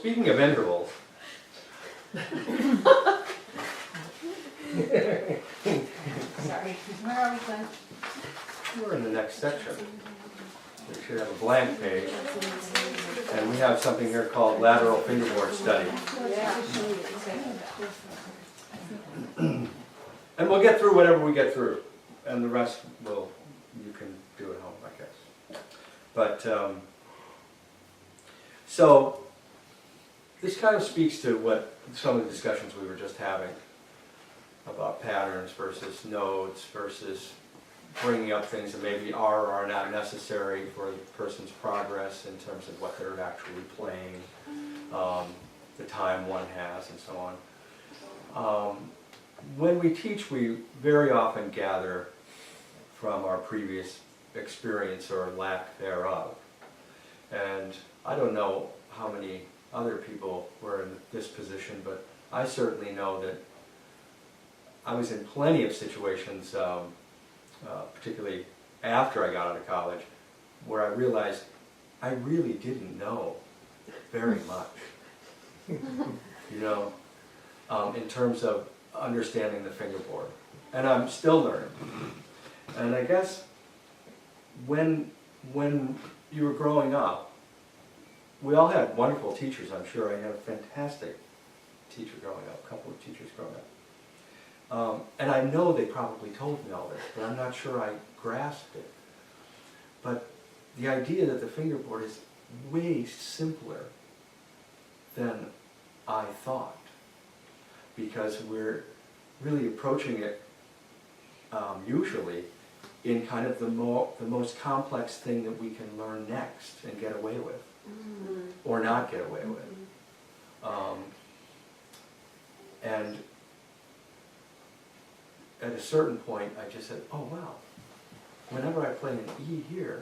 speaking of intervals, Sorry, where are we going? we're in the next section. We should have a blank page. And we have something here called lateral fingerboard study. And we'll get through whatever we get through. And the rest you can do at home, I guess. But, so, this kind of speaks to what some of the discussions we were just having about patterns versus notes versus bringing up things that maybe are or are not necessary for the person's progress in terms of what they're actually playing, the time one has, and so on. When we teach, we very often gather from our previous experience or lack thereof. And I don't know how many other people were in this position, but I certainly know that I was in plenty of situations, particularly after I got out of college, where I realized I really didn't know very much, you know, in terms of understanding the fingerboard. And I'm still learning. And I guess when you were growing up, we all had wonderful teachers, I'm sure. I had a fantastic teacher growing up, a couple of teachers growing up. And I know they probably told me all this, but I'm not sure I grasped it. But the idea that the fingerboard is way simpler than I thought, because we're really approaching it usually in kind of the most complex thing that we can learn next and get away with, or not get away with. And at a certain point, I just said, oh wow, whenever I play an E here,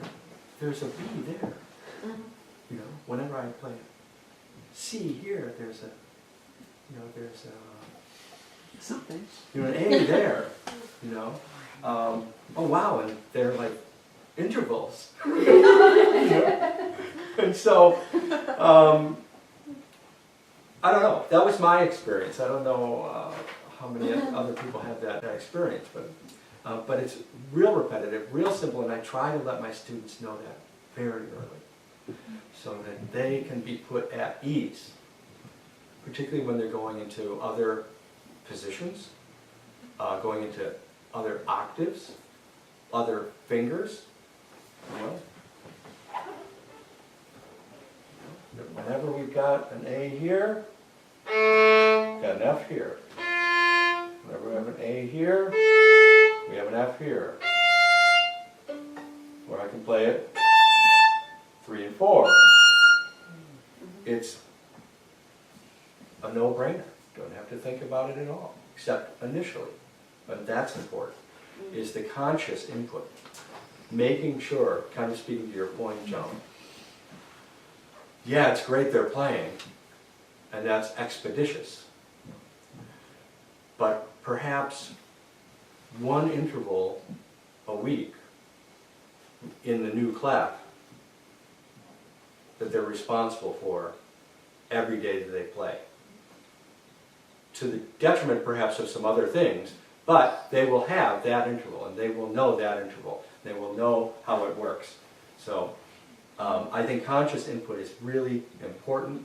there's a B there. You know, whenever I play a C here, there's a, there's a, Something. an A there, you know. Oh wow, and they're like intervals. You know? And so, I don't know, that was my experience. I don't know how many other people have that experience, but it's real repetitive, real simple, and I try to let my students know that very early, so that they can be put at ease, particularly when they're going into other positions, going into other octaves, other fingers, you know. Whenever we've got an A here, got an F here. Whenever we have an A here, we have an F here. Where I can play it 3 and 4. It's a no-brainer. Don't have to think about it at all, except initially. But that's important, is the conscious input. Making sure, kind of speaking to your point, John, yeah, it's great they're playing, and that's expeditious. But perhaps one interval a week in the new clef that they're responsible for every day that they play. To the detriment perhaps of some other things, but they will have that interval, and they will know that interval. They will know how it works. So I think conscious input is really important.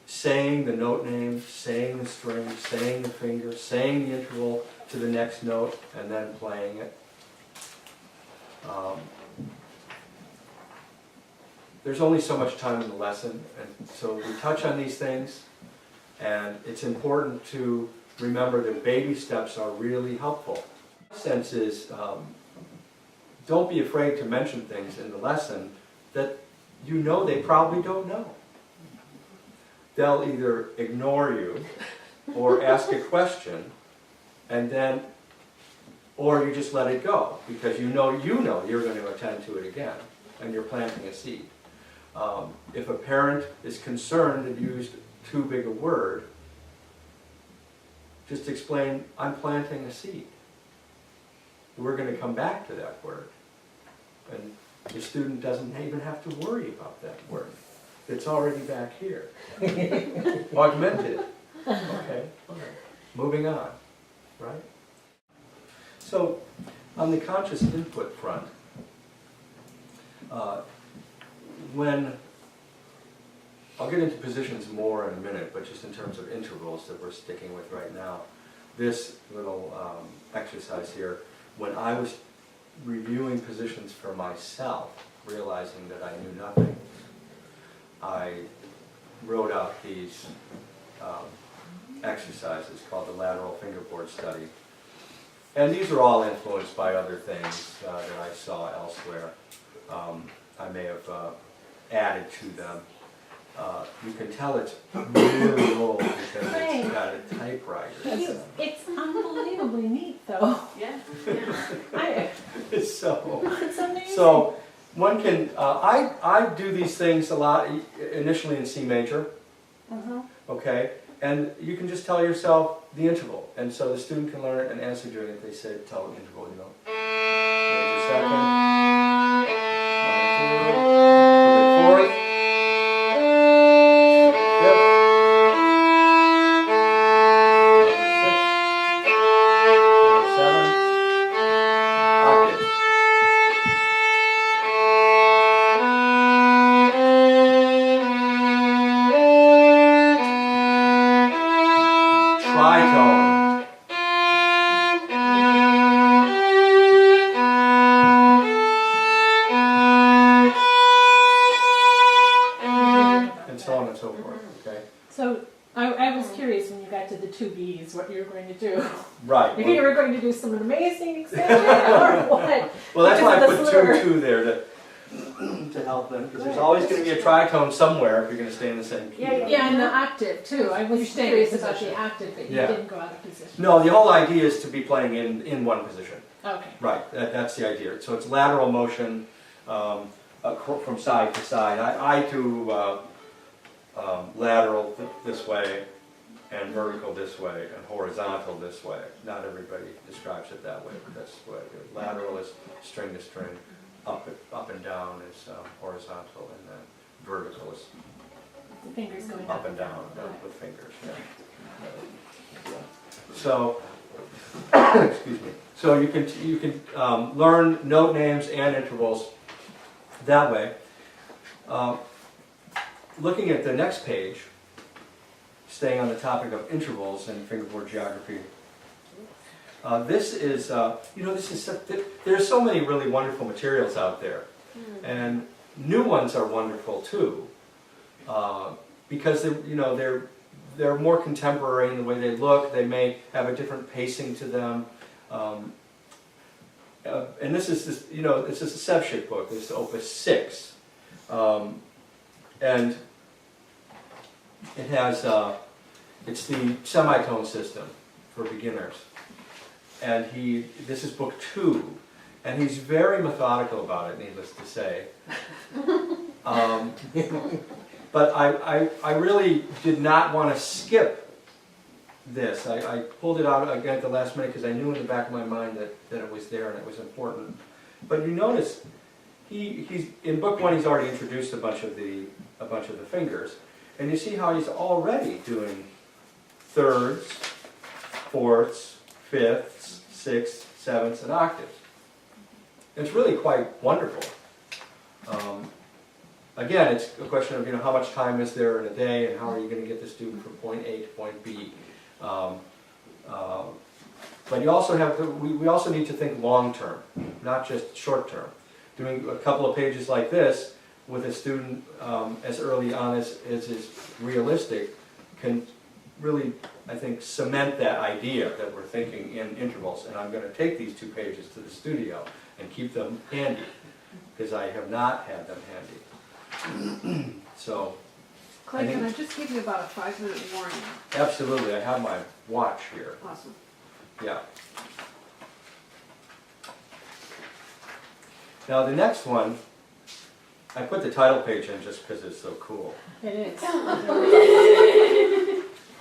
Saying the note name, saying the string, saying the finger, saying the interval to the next note, and then playing it. There's only so much time in the lesson, and so we touch on these things, and it's important to remember that baby steps are really helpful. The sense is, don't be afraid to mention things in the lesson that you know they probably don't know. They'll either ignore you or ask a question, and then, or you just let it go because you know you're going to attend to it again, and you're planting a seed. If a parent is concerned and used too big a word, just explain, I'm planting a seed. We're going to come back to that word. And the student doesn't even have to worry about that word. it's already back here. Augmented. Okay, moving on, right? So, on the conscious input front, when, I'll get into positions more in a minute, but just in terms of intervals that we're sticking with right now, this little exercise here, when I was reviewing positions for myself, realizing that I knew nothing, I wrote out these exercises called the Lateral Fingerboard study. And these are all influenced by other things that I saw elsewhere. I may have added to them. You can tell it's really old because it's got a typewriter. It's unbelievably neat, though. Yeah. So, It's amazing. so one can, I do these things a lot initially in C major, okay? And you can just tell yourself the interval. And so the student can learn it, and as they're doing it, they say, tell the interval, you know. Major second, minor third, perfect fourth, fifth, minor sixth, minor seventh, octave. Tritone. And so on and so forth, okay? So I was curious when you got to the two Bs, what you were going to do. Right. If you were going to do some amazing extension or what. Well, that's why I Because of put the 2 slur. and 2 there to help them, because there's always going to be a tritone somewhere if you're going to stay in the same key. Yeah, and the octave too. I was You stayed in curious about position. the octave, but you Yeah. didn't go out of position. No, the whole idea is to be playing in one position. Okay. Right, that's the idea. So it's lateral motion from side to side. I do lateral this way, and vertical this way, and horizontal this way. Not everybody describes it that way, but that's what I do. Lateral is string to string, up and down is horizontal, and then vertical is The fingers going up and down Right. with fingers. Yeah. So, excuse me. So you can learn note names and intervals that way. Looking at the next page, staying on the topic of intervals and fingerboard geography. This is, there's so many really wonderful materials out there, and new ones are wonderful too, because they're more contemporary in the way they look. They may have a different pacing to them, and this is this is a Sevchik book. This is Opus 6, and it has it's the semitone system for beginners. And this is book 2, and he's very methodical about it, needless to say. But I really did not want to skip this. I pulled it out again at the last minute because I knew in the back of my mind that it was there and it was important. But you notice, he's in book 1 he's already introduced a bunch of the fingers, and you see how he's already doing thirds, fourths, fifths, sixths, sevenths, and octaves. It's really quite wonderful. Again, it's a question of how much time is there in a day, and how are you going to get the student from point A to point B. But you also have we also need to think long term, not just short term. Doing a couple of pages like this with a student as early on as is realistic can really, I think, cement that idea that we're thinking in intervals. And I'm going to take these 2 pages to the studio and keep them handy, because I have not had them handy. So, Clay, can I just give you about a 5-minute warning? absolutely, I have my watch here. Awesome. Yeah. Now the next one, I put the title page in just because it's so cool. It is.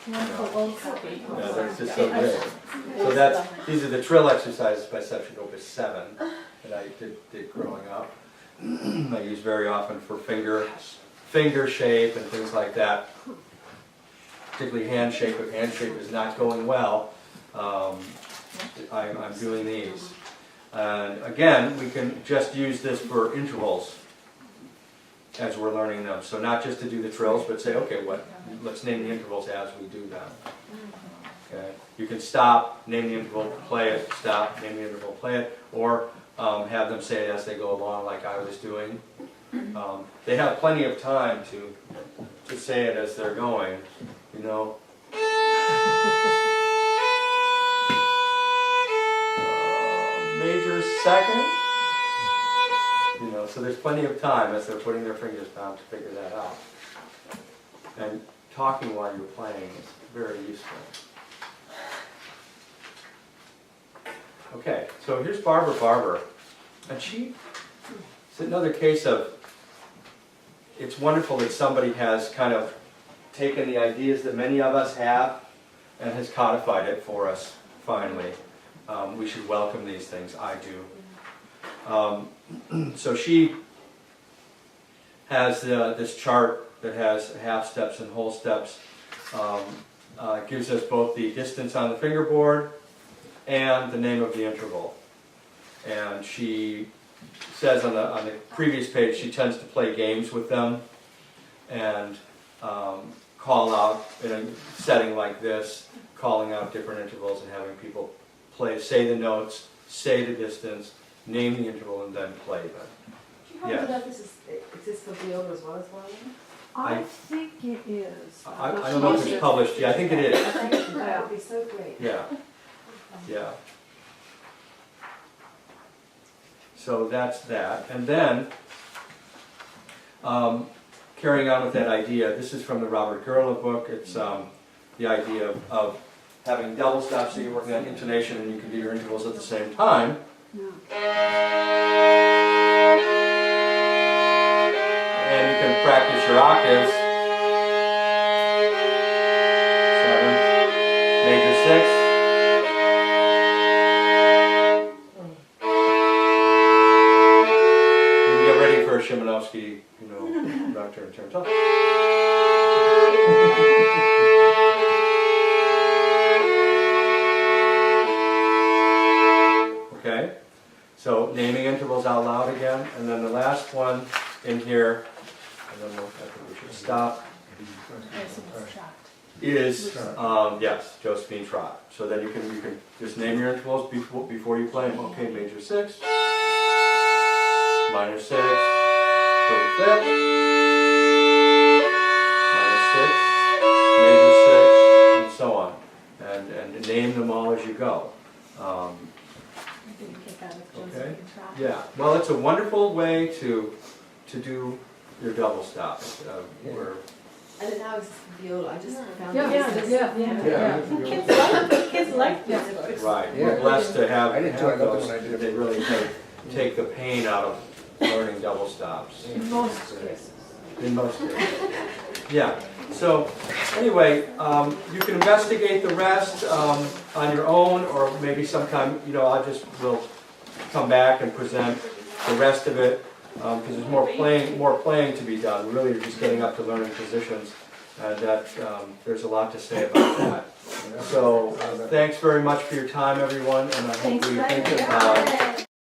Wonderful old copy. Yeah, that's just so great. So these are the Trill exercises by Sevchik Opus 7 that I did growing up. I use very often for fifth finger shape and things like that, particularly hand shape. If hand shape is not going well, I'm doing these. And again, we can just use this for intervals as we're learning them. So not just to do the trills, but say, okay, let's name the intervals as we do them. Okay. You can stop, name the interval, play it, stop, name the interval, play it, or have them say it as they go along like I was doing. They have plenty of time to say it as they're going, you know. Major second, you know, so there's plenty of time as they're putting their fingers down to figure that out. And talking while you're playing is very useful. Okay, so here's Barbara, and it's another case of, it's wonderful that somebody has kind of taken the ideas that many of us have and has codified it for us, finally. We should welcome these things, I do. So she has this chart that has half steps and whole steps. Gives us both the distance on the fingerboard and the name of the interval. And she says on the previous page she tends to play games with them and call out in a setting like this, calling out different intervals and having people say the notes, say the distance, name the interval, and then play them. Do you happen to know if this exists for viola as well as violin? I think it is. I don't know if it's published. Yeah, I think it is. I think that would be so great. Yeah. Yeah. So that's that. And then, carrying on with that idea, this is from the Robert Gerla book. It's the idea of having double stops, so you're working on intonation and you can do your intervals at the same time. Yeah. And you can practice your octaves. 7th, major 6th. You can get ready for a Szymanowski, nocturne turn top. Okay, so naming intervals out loud again, and then the last one in here, and then I think we should stop, is, yes, Josephine Trot. So then you can just name your intervals before you play them. Okay, major 6, minor 6, go to 5th, minor 6, major 6, and so on. And name them all as you go. Okay. Yeah. Well, it's a wonderful way to do your double stops. I didn't know it was viola. I just found Yeah, it. Kids like this. Right. Yeah. We're blessed to have I didn't join up those. when I did it. They really take the pain out of learning double stops. In most cases. In most cases. Yeah. So anyway, you can investigate the rest on your own, or maybe sometime, we'll come back and present the rest of it, because there's more playing to be done. Really, you're just getting up to learning positions, and that there's a lot to say about that. So thanks very much for your time, everyone, and I hope we think about